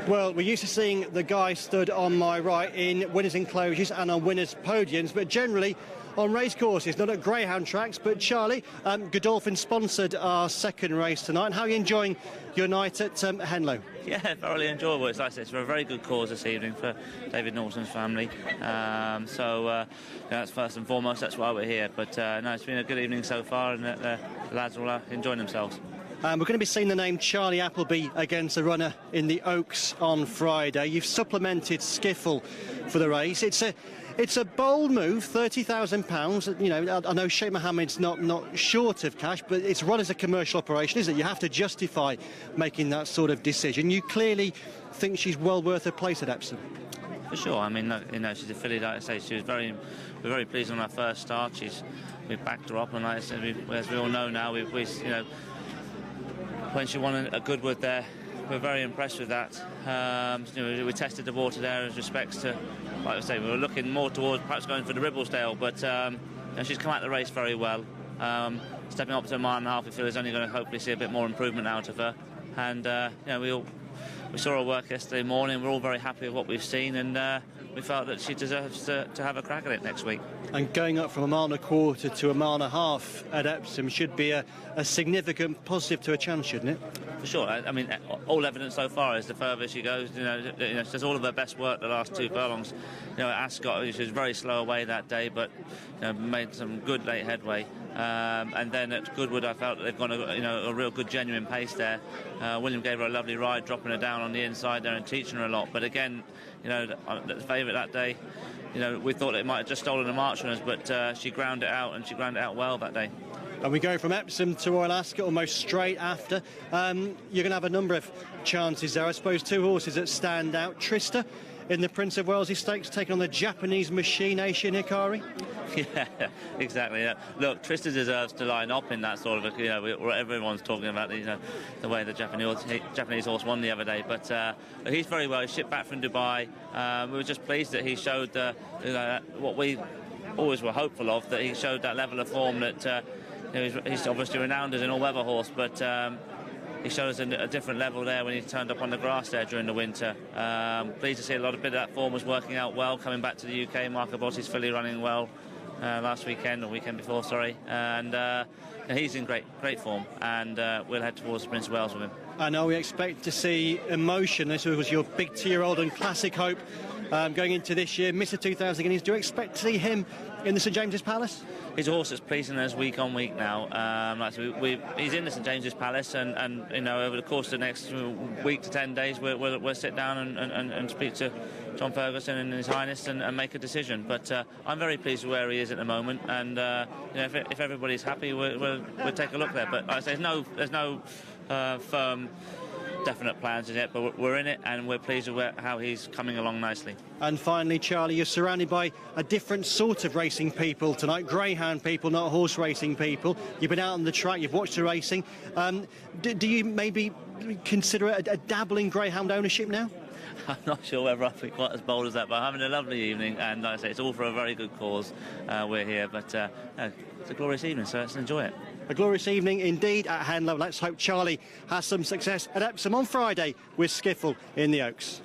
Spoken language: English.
Well, we're used to seeing the guy stood on my right in winners' enclosures and on winners' podiums, but generally on racecourses, not at greyhound tracks. But Charlie, Godolphin sponsored our second race tonight. How are you enjoying your night at Henlow? Yeah, thoroughly enjoyable. It's like I said, it's for a very good cause this evening for David Norton's family. That's first and foremost, that's why we're here. But no, it's been a good evening so far, and the lads are all enjoying themselves. We're going to be seeing the name Charlie Appleby against a runner in the Oaks on Friday. You've supplemented Skiffle for the race. It's a bold move, £30,000. You know, I know Sheikh Mohammed's not short of cash, but it's run as a commercial operation, isn't it? You have to justify making that sort of decision. You clearly think she's well worth her place at Epsom. For sure. I mean, you know, she's a filly. Like I say, we're very pleased on our first start. We backed her up, and like I said, as we all know now, you know, when she won at Goodwood there, we're very impressed with that. You know, we tested the water there as respects to, like I say, we were looking more towards perhaps going for the Ribblesdale, but you know, she's come out the race very well. Stepping up to a mile and a half, we feel is only going to hopefully see a bit more improvement out of her. And you know, we saw her work yesterday morning. We're all very happy with what we've seen, and we felt that she deserves to have a crack at it next week. And going up from a mile and a quarter to a mile and a half at Epsom should be a significant positive to a chance, shouldn't it? For sure. I mean, all evidence so far is the further she goes. You know, she does all of her best work the last 2 furlongs. You know, at Ascot, she was very slow away that day, but you know, made some good late headway. And then at Goodwood, I felt that they've gone a real good genuine pace there. William gave her a lovely ride, dropping her down on the inside there and teaching her a lot. But again, you know, the favourite that day, you know, we thought it might have just stolen a march on us, but she ground it out, and she ground it out well that day. And we go from Epsom to Royal Ascot almost straight after. You're going to have a number of chances there. I suppose 2 horses that stand out. Trista in the Prince of Wales Stakes taking on the Japanese machine, Aishin Hikari. Yeah, exactly. Yeah. Look, Trista deserves to line up in that sort of, you know, everyone's talking about the way the Japanese horse won the other day. But he's very well. He's shipped back from Dubai. We were just pleased that he showed what we always were hopeful of, that he showed that level of form that he's obviously renowned as an all-weather horse, but he showed us a different level there when he turned up on the grass there during the winter. Pleased to see a bit of that form was working out well, coming back to the UK. Marco Botti's filly running well last weekend, or weekend before, sorry. And he's in great form, and we'll head towards the Prince of Wales with him. I know we expect to see emotion. This was your big 2-year-old and classic hope going into this year. Mr. 2000 Guineas. Do you expect to see him in the St James's Palace? His horse is pleasing us week on week now. He's in the St James's Palace, and you know, over the course of the next week to 10 days, we'll sit down and speak to John Ferguson and His Highness and make a decision. But I'm very pleased with where he is at the moment, and you know, if everybody's happy, we'll take a look there. But like I say, there's no firm, definite plans yet, but we're in it, and we're pleased with how he's coming along nicely. And finally, Charlie, you're surrounded by a different sort of racing people tonight, greyhound people, not horse racing people. You've been out on the track, you've watched the racing. Do you maybe consider a dabble in greyhound ownership now? I'm not sure whether I'll be quite as bold as that, but I'm having a lovely evening, and like I say, it's all for a very good cause. We're here, but it's a glorious evening, so let's enjoy it. A glorious evening indeed at Henlow. Let's hope Charlie has some success at Epsom on Friday with Skiffle in the Oaks.